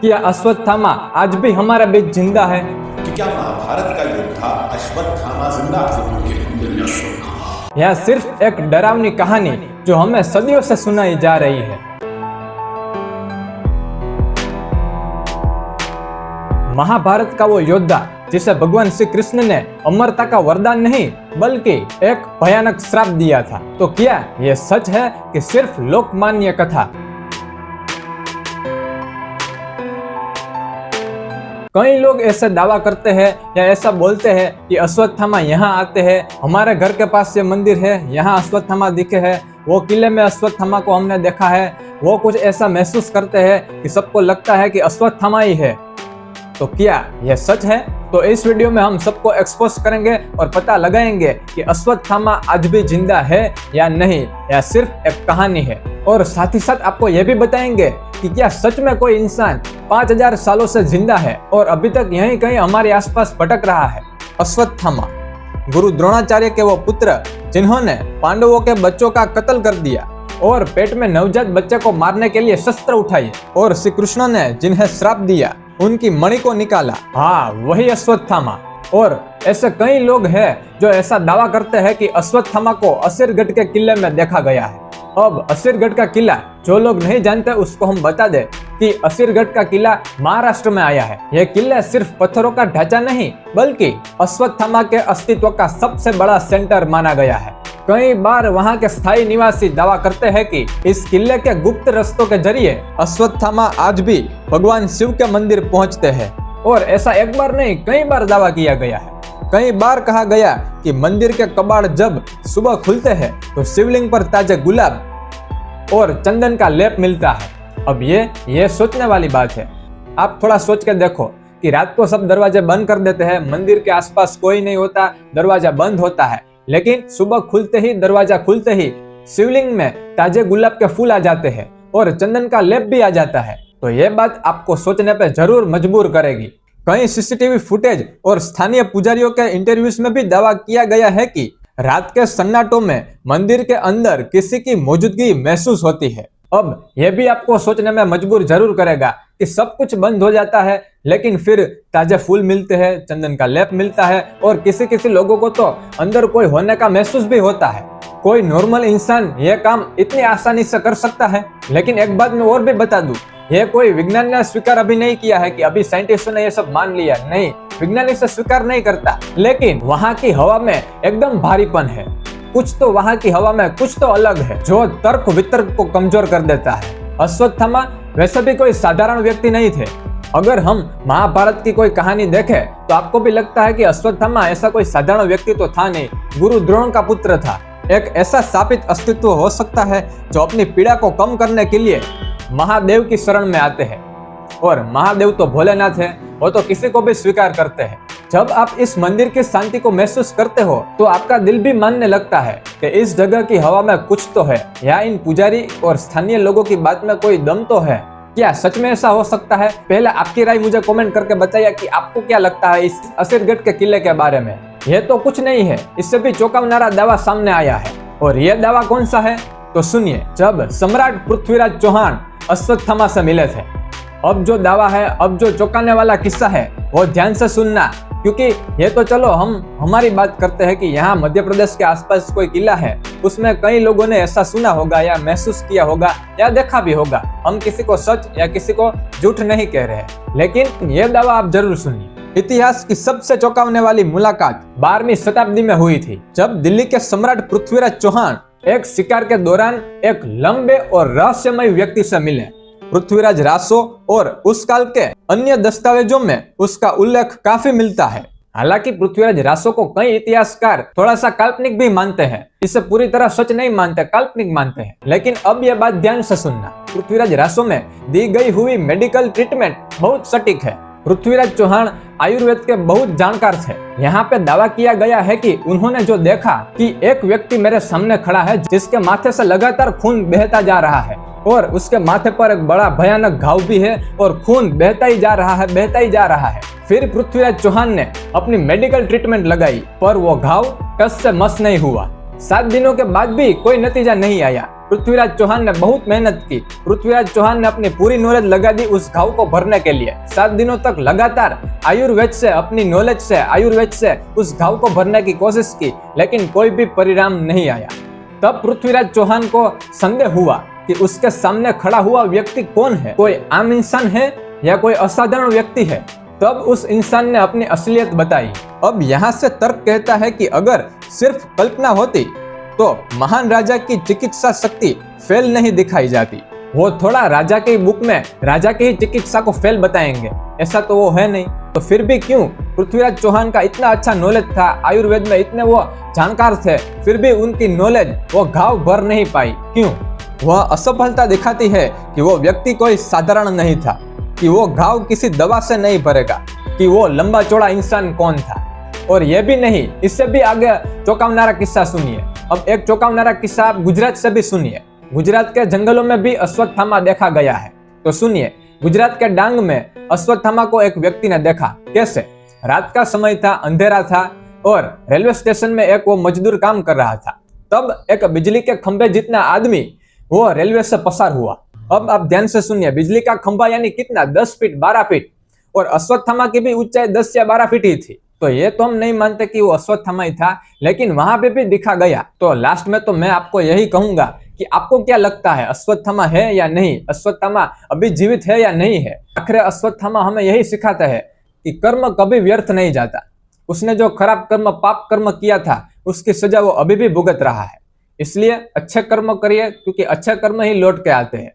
क्या अश्वत्थामा आज भी हमारे बीच जिंदा है? कि क्या महाभारत का योद्धा अश्वत्थामा जिंदा है? यह सिर्फ एक डरावनी कहानी जो हमें सदियों से सुनाई जा रही है। महाभारत का वो योद्धा जिसे भगवान श्री कृष्ण ने अमरता का वरदान नहीं बल्कि एक भयानक श्राप दिया था, तो क्या यह सच है कि सिर्फ लोकमान्य कथा? कई लोग ऐसे दावा करते हैं या ऐसा बोलते हैं कि अश्वत्थामा यहाँ आते हैं, हमारे घर के पास ये मंदिर है, यहाँ अश्वत्थामा दिखे है, वो किले में अश्वत्थामा को हमने देखा है। वो कुछ ऐसा महसूस करते हैं कि सबको लगता है कि अश्वत्थामा ही है। तो क्या यह सच है? तो इस वीडियो में हम सबको एक्सपोज करेंगे और पता लगाएंगे कि अश्वत्थामा आज भी जिंदा है या नहीं, या सिर्फ एक कहानी है। और साथ ही साथ आपको यह भी बताएंगे कि क्या सच में कोई इंसान 5000 सालों से जिंदा है और अभी तक यहीं कहीं हमारे आसपास भटक रहा है। अश्वत्थामा गुरु द्रोणाचार्य के वो पुत्र जिन्होंने पांडवों के बच्चों का कत्ल कर दिया और पेट में नवजात बच्चे को मारने के लिए शस्त्र उठाए, और श्री कृष्ण ने जिन्हें श्राप दिया उनकी मणि को निकाला। हाँ, वही अश्वत्थामा। और ऐसे कई लोग हैं जो ऐसा दावा करते हैं कि अश्वत्थामा को असुरगढ़ के किले में देखा गया है। अब असुरगढ़ का किला जो लोग नहीं जानते उसको हम बता दें कि असुरगढ़ का किला महाराष्ट्र में आया है। यह किला सिर्फ पत्थरों का ढांचा नहीं बल्कि अश्वत्थामा के अस्तित्व का सबसे बड़ा सेंटर माना गया है। कई बार वहां के स्थायी निवासी दावा करते हैं कि इस किले के गुप्त रास्तों के जरिए अश्वत्थामा आज भी भगवान शिव के मंदिर पहुंचते हैं। और ऐसा एक बार नहीं कई बार दावा किया गया है। कई बार कहा गया कि मंदिर के कबाड़ जब सुबह खुलते हैं तो शिवलिंग पर ताजे गुलाब और चंदन का लेप मिलता है। अब ये सोचने वाली बात है। आप थोड़ा सोच के देखो कि रात को सब दरवाजे बंद कर देते हैं, मंदिर के आसपास कोई नहीं होता, दरवाजा बंद होता है, लेकिन सुबह खुलते ही दरवाजा खुलते ही शिवलिंग में ताजे गुलाब के फूल आ जाते हैं और चंदन का लेप भी आ जाता है। तो ये बात आपको सोचने पे जरूर मजबूर करेगी। कई सीसीटीवी फुटेज और स्थानीय पुजारियों के इंटरव्यूज में भी दावा किया गया है कि रात के सन्नाटों में मंदिर के अंदर किसी की मौजूदगी महसूस होती है। अब यह भी आपको सोचने में मजबूर जरूर करेगा कि सब कुछ बंद हो जाता है लेकिन फिर ताजे फूल मिलते हैं, चंदन का लेप मिलता है और किसी लोगों को तो अंदर कोई होने का महसूस भी होता है। कोई नॉर्मल इंसान यह काम इतनी आसानी से कर सकता है? लेकिन एक बात मैं और भी बता दूं, यह कोई विज्ञान ने स्वीकार अभी नहीं किया है कि अभी साइंटिस्टों ने यह सब मान लिया, नहीं, विज्ञान इसे स्वीकार नहीं करता। लेकिन वहाँ की हवा में एकदम भारीपन है, कुछ तो वहाँ की हवा में कुछ तो अलग है जो तर्क वितर्क को कमजोर कर देता है। अश्वत्थामा वैसे भी कोई साधारण व्यक्ति नहीं थे। अगर हम महाभारत की कोई कहानी देखें तो आपको भी लगता है कि अश्वत्थामा ऐसा कोई साधारण व्यक्ति तो था नहीं, गुरु द्रोण का पुत्र था। एक ऐसा स्थापित अस्तित्व हो सकता है जो अपनी पीड़ा को कम करने के लिए महादेव की शरण में आते हैं। और महादेव तो भोलेनाथ है, वो तो किसी को भी स्वीकार करते हैं। जब आप इस मंदिर की शांति को महसूस करते हो तो आपका दिल भी मानने लगता है कि इस जगह की हवा में कुछ तो है, या इन पुजारी और स्थानीय लोगों की बात में कोई दम तो है। क्या सच में ऐसा हो सकता है? पहले आपकी राय मुझे कमेंट करके बताइए कि आपको क्या लगता है इस असुरगढ़ के किले के बारे में। यह तो कुछ नहीं है, इससे भी चौंकावनारा दावा सामने आया है। और यह दावा कौन सा है? तो सुनिए। जब सम्राट पृथ्वीराज चौहान अश्वत्थामा से मिले थे, अब जो दावा है, अब जो चौंकाने वाला किस्सा है वो ध्यान से सुनना, क्योंकि ये तो चलो हम हमारी बात करते हैं कि यहाँ मध्य प्रदेश के आसपास कोई किला है, उसमें कई लोगों ने ऐसा सुना होगा या महसूस किया होगा या देखा भी होगा। हम किसी को सच या किसी को झूठ नहीं कह रहे, लेकिन ये दावा आप जरूर सुनिए। इतिहास की सबसे चौंकाने वाली मुलाकात 12वीं शताब्दी में हुई थी, जब दिल्ली के सम्राट पृथ्वीराज चौहान एक शिकार के दौरान एक लंबे और रहस्यमय व्यक्ति से मिले। पृथ्वीराज रासो और उस काल के अन्य दस्तावेजों में उसका उल्लेख काफी मिलता है। हालांकि पृथ्वीराज रासो को कई इतिहासकार थोड़ा सा काल्पनिक भी मानते हैं, इसे पूरी तरह सच नहीं मानते, काल्पनिक मानते हैं। लेकिन अब यह बात ध्यान से सुनना, पृथ्वीराज रासो में दी गई हुई मेडिकल ट्रीटमेंट बहुत सटीक है। पृथ्वीराज चौहान आयुर्वेद के बहुत जानकार थे। यहाँ पे दावा किया गया है कि उन्होंने जो देखा कि एक व्यक्ति मेरे सामने खड़ा है जिसके माथे से लगातार खून बहता जा रहा है और उसके माथे पर एक बड़ा भयानक घाव भी है और खून बहता ही जा रहा है, बहता ही जा रहा है। फिर पृथ्वीराज चौहान ने अपनी मेडिकल ट्रीटमेंट लगाई पर वो घाव टस से मस नहीं हुआ। 7 दिनों के बाद भी कोई नतीजा नहीं आया। पृथ्वीराज चौहान ने बहुत मेहनत की। पृथ्वीराज चौहान ने अपनी पूरी नॉलेज लगा दी उस घाव को भरने के लिए। 7 दिनों तक लगातार आयुर्वेद से, अपनी नॉलेज से, आयुर्वेद से उस घाव को भरने की कोशिश की, लेकिन कोई भी परिणाम नहीं आया। तब पृथ्वीराज चौहान को संदेह हुआ कि उसके सामने खड़ा हुआ व्यक्ति कौन है, कोई आम इंसान है या कोई असाधारण व्यक्ति है। तब उस इंसान ने अपनी असलियत बताई। अब यहाँ से तर्क कहता है कि अगर सिर्फ कल्पना होती तो महान राजा की चिकित्सा शक्ति फेल नहीं दिखाई जाती। वो थोड़ा राजा की बुक में राजा की ही चिकित्सा को फेल बताएंगे, ऐसा तो वो है नहीं। तो फिर भी क्यों पृथ्वीराज चौहान का इतना अच्छा नॉलेज था, आयुर्वेद में इतने वो जानकार थे, फिर भी उनकी नॉलेज वो घाव भर नहीं पाई, क्यों? वह असफलता दिखाती है कि वो व्यक्ति कोई साधारण नहीं था, कि वो घाव किसी दवा से नहीं भरेगा, कि वो लंबा चौड़ा इंसान कौन था। और ये भी नहीं, इससे भी आगे चौंकावनारा किस्सा सुनिए। अब एक चौंकावनारा किस्सा आप गुजरात से भी सुनिए। गुजरात के जंगलों में भी अश्वत्थामा देखा गया है। तो सुनिए, गुजरात के डांग में अश्वत्थामा को एक व्यक्ति ने देखा। कैसे? रात का समय था, अंधेरा था और रेलवे स्टेशन में एक वो मजदूर काम कर रहा था। तब एक बिजली के खंभे जितना आदमी वो रेलवे से पसार हुआ। अब आप ध्यान से सुनिए, बिजली का खंभा यानी कितना? 10 फीट, 12 फीट, और अश्वत्थामा की भी ऊंचाई 10 या 12 फीट ही थी। तो ये तो हम नहीं मानते कि वो अश्वत्थामा ही था, लेकिन वहां पे भी दिखा गया। तो लास्ट में तो मैं आपको यही कहूंगा कि आपको क्या लगता है, अश्वत्थामा है या नहीं? अश्वत्थामा अभी जीवित है या नहीं है? आखिर अश्वत्थामा हमें यही सिखाता है कि कर्म कभी व्यर्थ नहीं जाता। उसने जो खराब कर्म, पाप कर्म किया था, उसकी सजा वो अभी भी भुगत रहा है। इसलिए अच्छे कर्म करिए, क्योंकि अच्छे कर्म ही लौट के आते हैं।